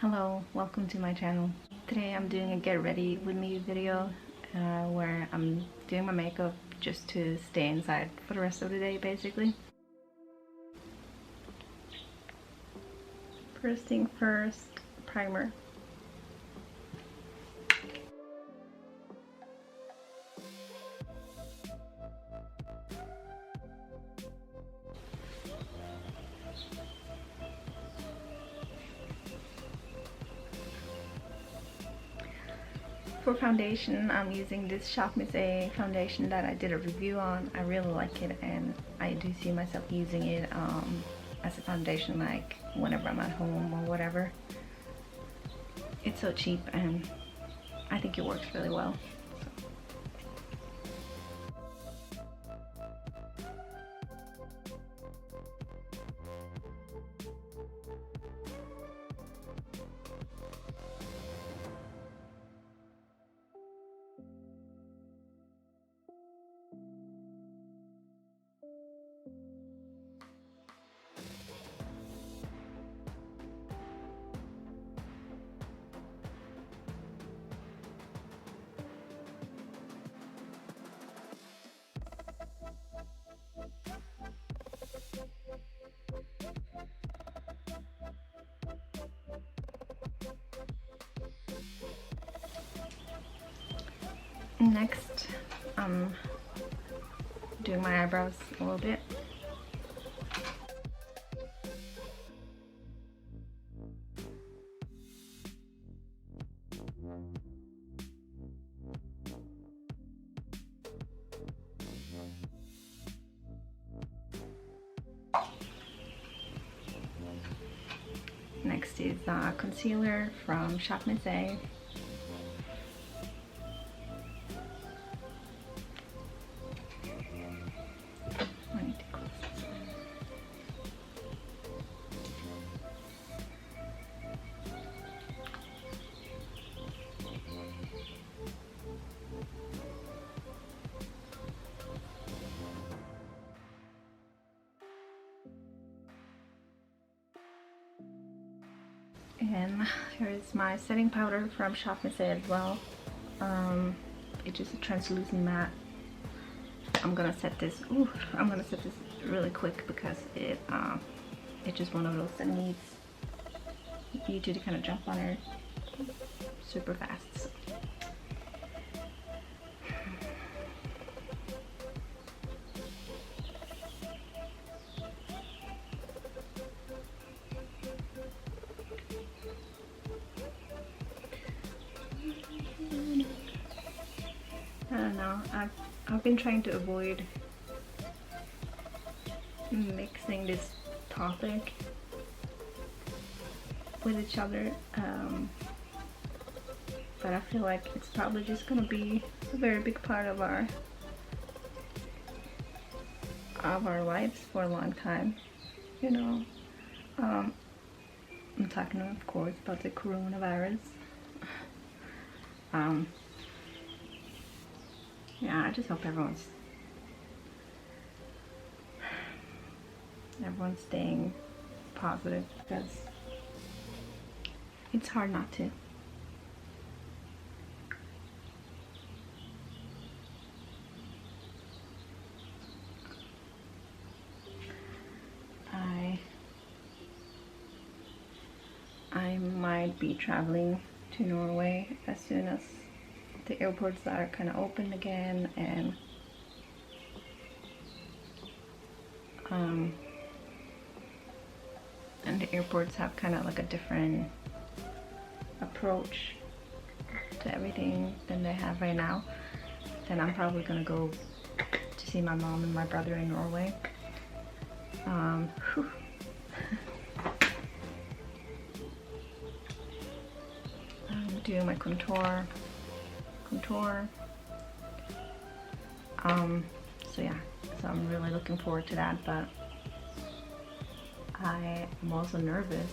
Hello, welcome to my channel. Today I'm doing a get ready with me video where I'm doing my makeup just to stay inside for the rest of the day basically. First thing first, primer. For foundation, I'm using this Shop Miss A foundation that I did a review on. I really like it and I do see myself using it as a foundation like whenever I'm at home or whatever. It's so cheap and I think it works really well. Next, I'm doing my eyebrows a little bit. Next is concealer from Shop Miss A. And here's my setting powder from Shop Miss A as well. It's just a translucent matte. I'm gonna set this really quick because it's just one of those that needs you to kind of jump on it super fast. So. I don't know, I've been trying to avoid mixing this topic with each other, but I feel like it's probably just gonna be a very big part of our lives for a long time, you know. I'm talking of course about the coronavirus. Yeah, I just hope everyone's staying positive because it's hard not to. I might be traveling to Norway as soon as the airports are kind of open again, and the airports have kind of like a different approach to everything than they have right now. Then I'm probably gonna go to see my mom and my brother in Norway. I'm doing my contour. So yeah, so I'm really looking forward to that, but I am also nervous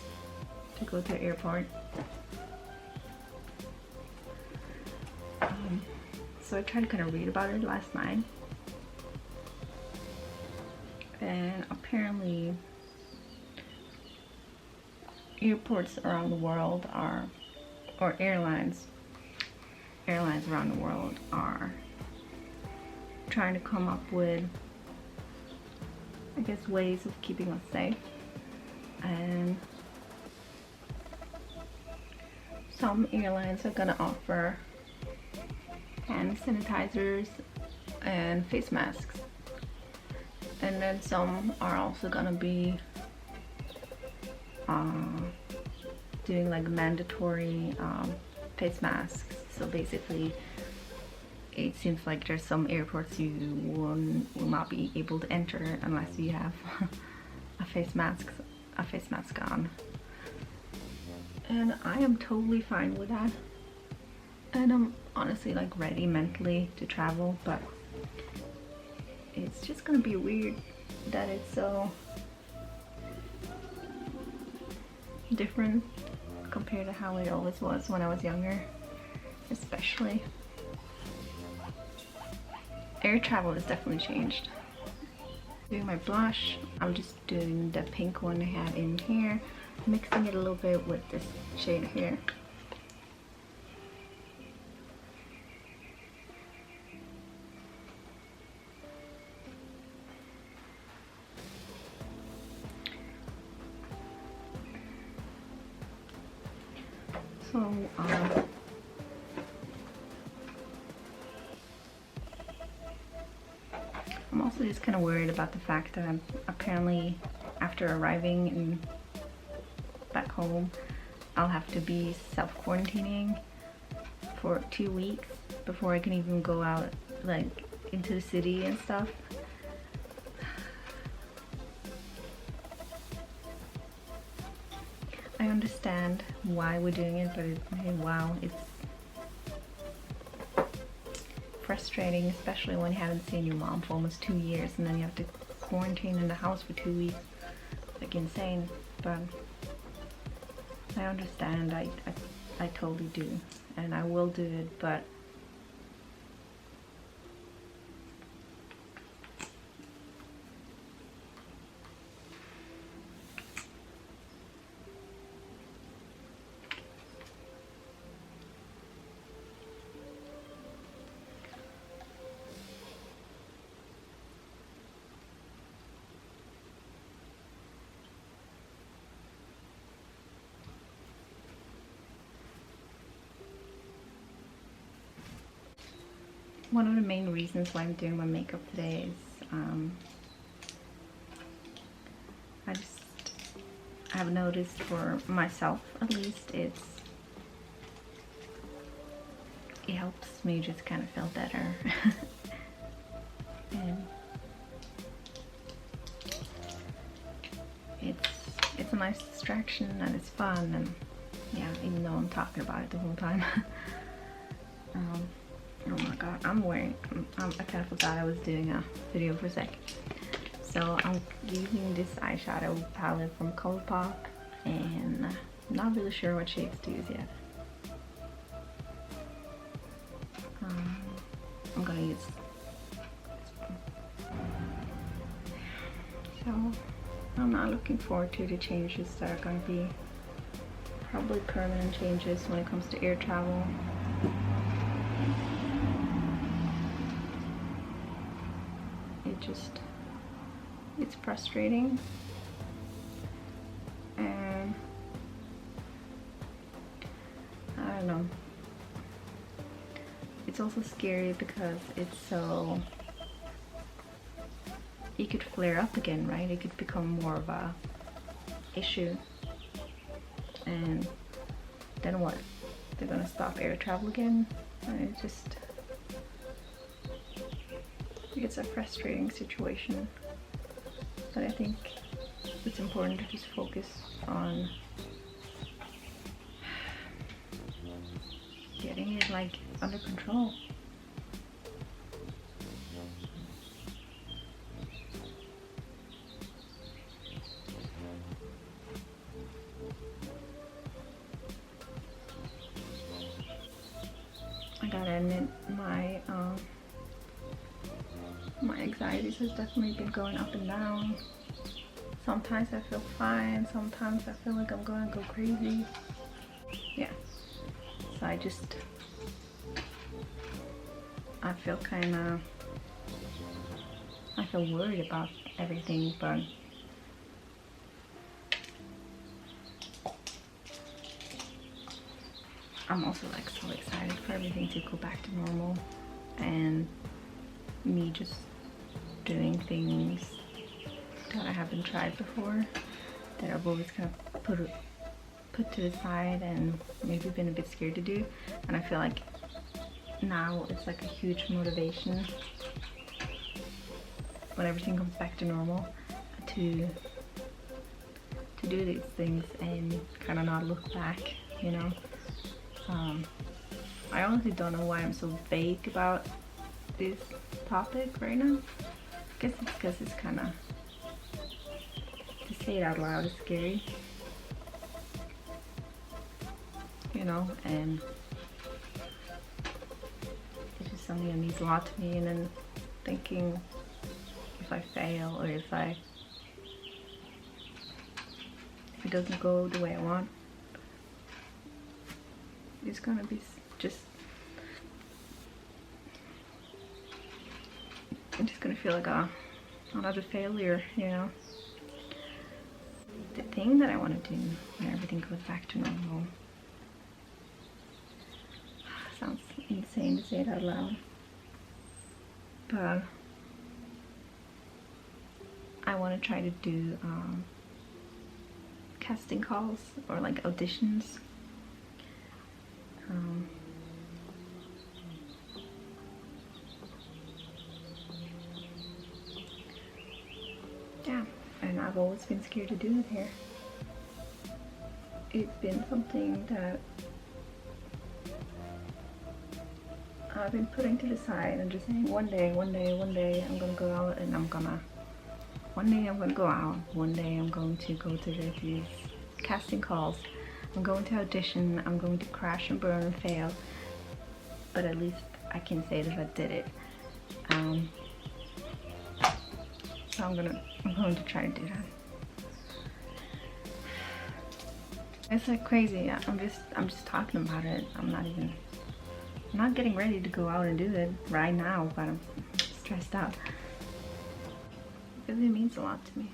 to go to the airport. So I tried to kind of read about it last night, and apparently airports around the world are, or airlines around the world are trying to come up with, I guess, ways of keeping us safe. And some airlines are gonna offer hand sanitizers and face masks, and then some are also gonna be doing like mandatory face masks. So basically it seems like there's some airports you will not be able to enter unless you have a face mask on. And I am totally fine with that, and I'm honestly like ready mentally to travel, but it's just gonna be weird that it's so different compared to how it always was when I was younger. Especially air travel has definitely changed. Doing my blush, I'm just doing the pink one I had in here, mixing it a little bit with this shade here. So I'm also just kind of worried about the fact that I'm apparently, after arriving back home, I'll have to be self-quarantining for 2 weeks before I can even go out like into the city and stuff. I understand why we're doing it, but wow, it's frustrating, especially when you haven't seen your mom for almost 2 years and then you have to quarantine in the house for 2 weeks. Like insane, but I understand. I totally do, and I will do it, but one of the main reasons why I'm doing my makeup today is I have noticed, for myself at least, it helps me just kind of feel better. And it's a nice distraction and it's fun, and yeah, even though I'm talking about it the whole time. Oh my god, I kind of forgot I was doing a video for a sec. So I'm using this eyeshadow palette from Colourpop, and I'm not really sure what shades to use yet. I'm gonna use this one. So I'm not looking forward to the changes that are gonna be probably permanent changes when it comes to air travel. It's frustrating, and I don't know, it's also scary because it could flare up again, right? It could become more of a issue, and then what? They're gonna stop air travel again? It's a frustrating situation, but I think it's important to just focus on getting it like under control. I gotta admit, my anxieties has definitely been going up and down. Sometimes I feel fine, sometimes I feel like I'm gonna go crazy. Yeah, so I feel worried about everything, but I'm also like so excited for everything to go back to normal and me just doing things that I haven't tried before, that I've always kind of put to the side and maybe been a bit scared to do. And I feel like now it's like a huge motivation when everything comes back to normal to do these things and kind of not look back, you know. I honestly don't know why I'm so vague about this topic right now. I guess it's because it's kind of, to say it out loud is scary, you know, and it's just something that means a lot to me. And then thinking if I fail or if it doesn't go the way I want, it's gonna be I'm just gonna feel like another failure, you know. The thing that I want to do when everything goes back to normal, sounds insane to say it out loud, but I want to try to do casting calls or like auditions. Yeah, and I've always been scared to do it here. It's been something that I've been putting to the side and just saying one day I'm gonna go out and one day I'm gonna go out, one day I'm going to go to these casting calls, I'm going to audition, I'm going to crash and burn and fail, but at least I can say that I did it. So I'm going to try to do that. It's like crazy. I'm just talking about it. I'm not getting ready to go out and do it right now, but I'm stressed out because it means a lot to me.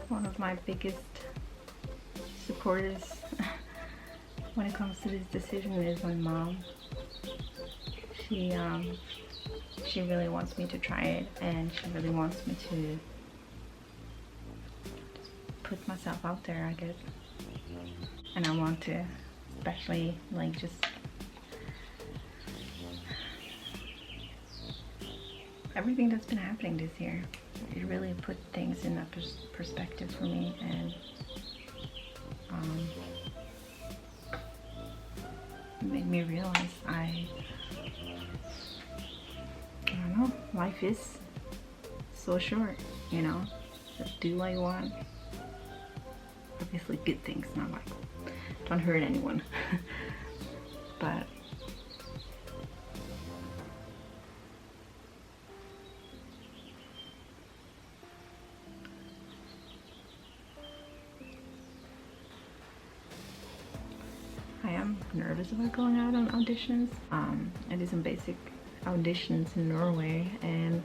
One of my biggest supporters when it comes to this decision is my mom. She really wants me to try it, and she really wants me to put myself out there, I guess. And I want to, especially like just everything that's been happening this year. It really put things in that perspective for me, and it made me realize I don't know, life is so short, you know. Just do what you want. Obviously good things, not like don't hurt anyone. But I am nervous about going out on auditions. I did some basic auditions in Norway and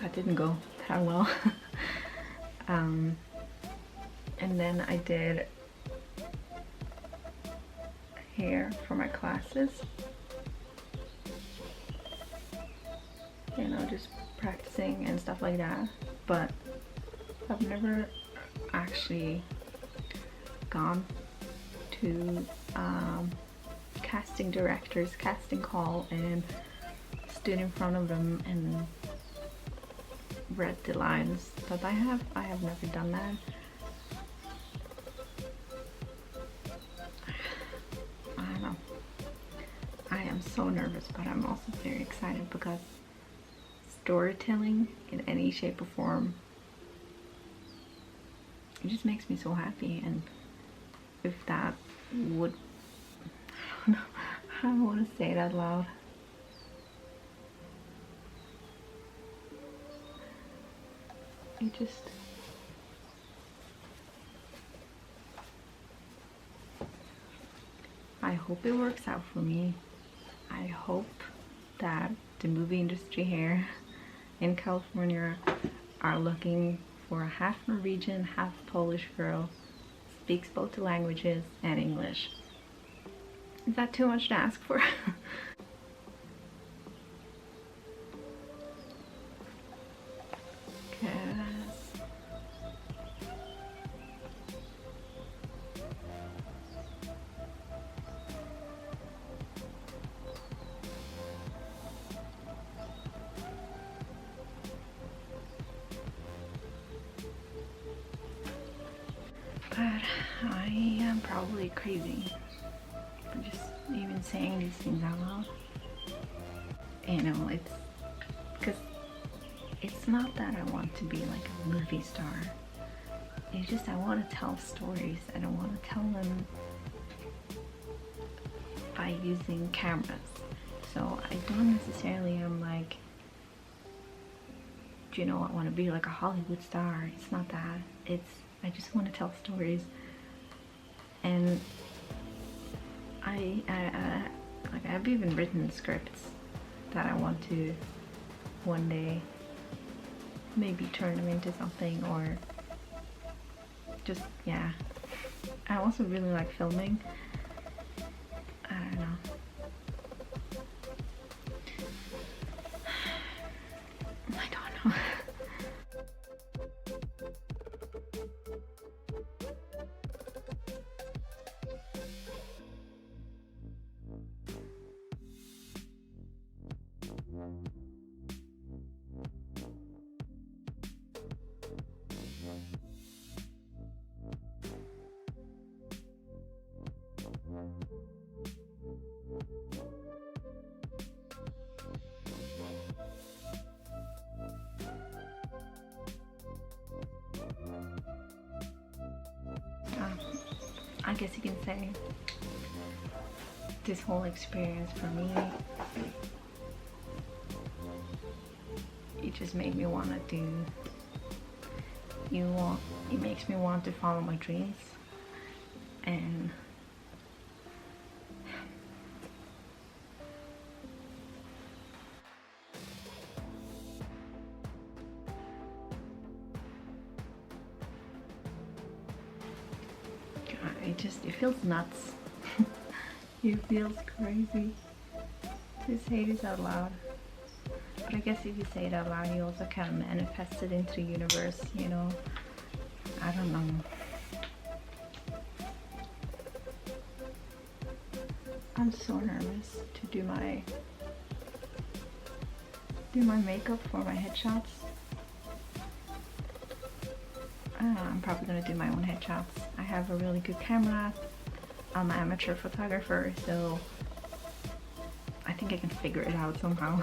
that didn't go that well. And then I did hair for my classes. You know, just practicing and stuff like that. But I've never actually gone to casting directors, casting call, and stood in front of them and read the lines that I have never done that. so nervous, but I'm also very excited because storytelling in any shape or form, it just makes me so happy. And if that would, I don't know, I don't want to say it out loud. It just, I hope it works out for me. I hope that the movie industry here in California are looking for a half Norwegian, half Polish girl, speaks both the languages and English. Is that too much to ask for? But I am probably crazy for just even saying these things out loud. You know, it's because it's not that I want to be like a movie star. It's just I want to tell stories. I don't want to tell them by using cameras. So I don't necessarily am like, do you know, I want to be like a Hollywood star. It's not that. It's, I just want to tell stories. And like I've even written scripts that I want to one day maybe turn them into something, or just, yeah. I also really like filming. I don't know. I don't know. I guess you can say this whole experience for me, it just made me want to do, it makes me want to follow my dreams. And it feels nuts. It feels crazy to say this out loud. But I guess if you say it out loud, you also kind of manifest it into the universe, you know? I don't know. I'm so nervous to do my makeup for my headshots. I'm probably gonna do my own headshots. I have a really good camera. I'm an amateur photographer, so I think I can figure it out somehow.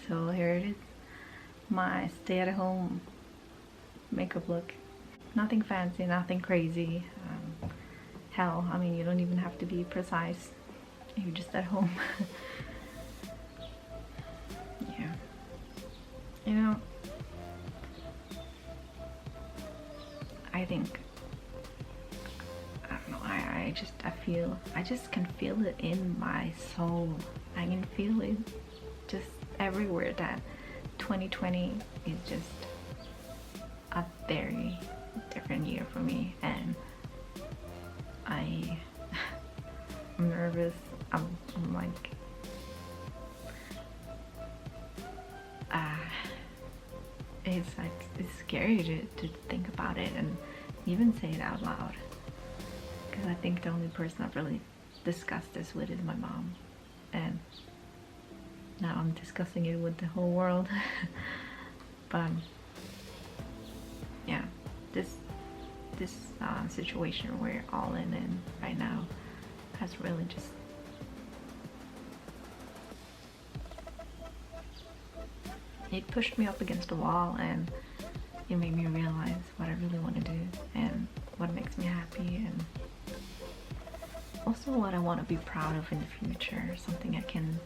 So here it is, my stay-at-home makeup look. Nothing fancy, nothing crazy. Hell, I mean, you don't even have to be precise. You're just at home. Yeah. You know, I think, I don't know, I just can feel it in my soul. I can feel it just everywhere that 2020 is just a very different year for me, and I'm nervous. I'm like, it's scary to think about it and even say it out loud, because I think the only person I've really discussed this with is my mom, and now I'm discussing it with the whole world. But yeah, this situation we're all in right now has really just it pushed me up against the wall, and it made me realize what I really want to do and what makes me happy, and also what I want to be proud of in the future. Something I can,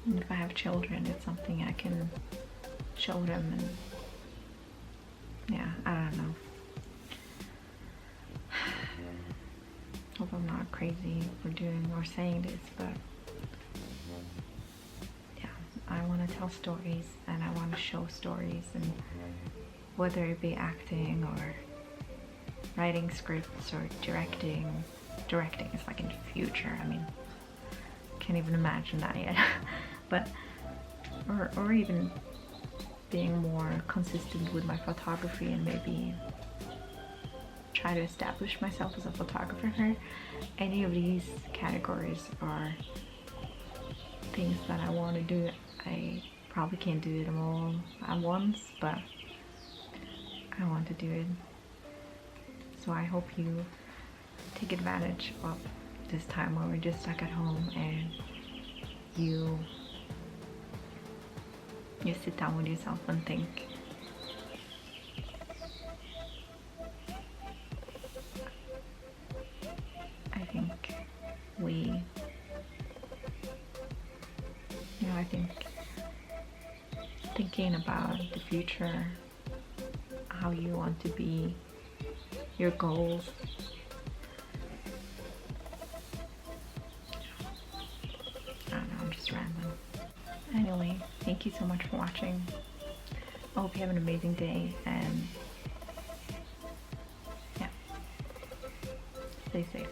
and if I have children, it's something I can show them. And yeah, I don't know. Hope I'm not crazy for doing or saying this, but yeah, I want to tell stories and I want to show stories, and whether it be acting or writing scripts or directing is like in the future. I mean, can't even imagine that yet. But or even being more consistent with my photography and maybe try to establish myself as a photographer. Any of these categories are things that I want to do. I probably can't do them all at once, but I want to do it. So I hope you take advantage of this time where we're just stuck at home, and you sit down with yourself and think, I think thinking about the future, how you want to be, your goals. I don't know, I'm just rambling. Anyway, thank you so much for watching. I hope you have an amazing day, and yeah, stay safe.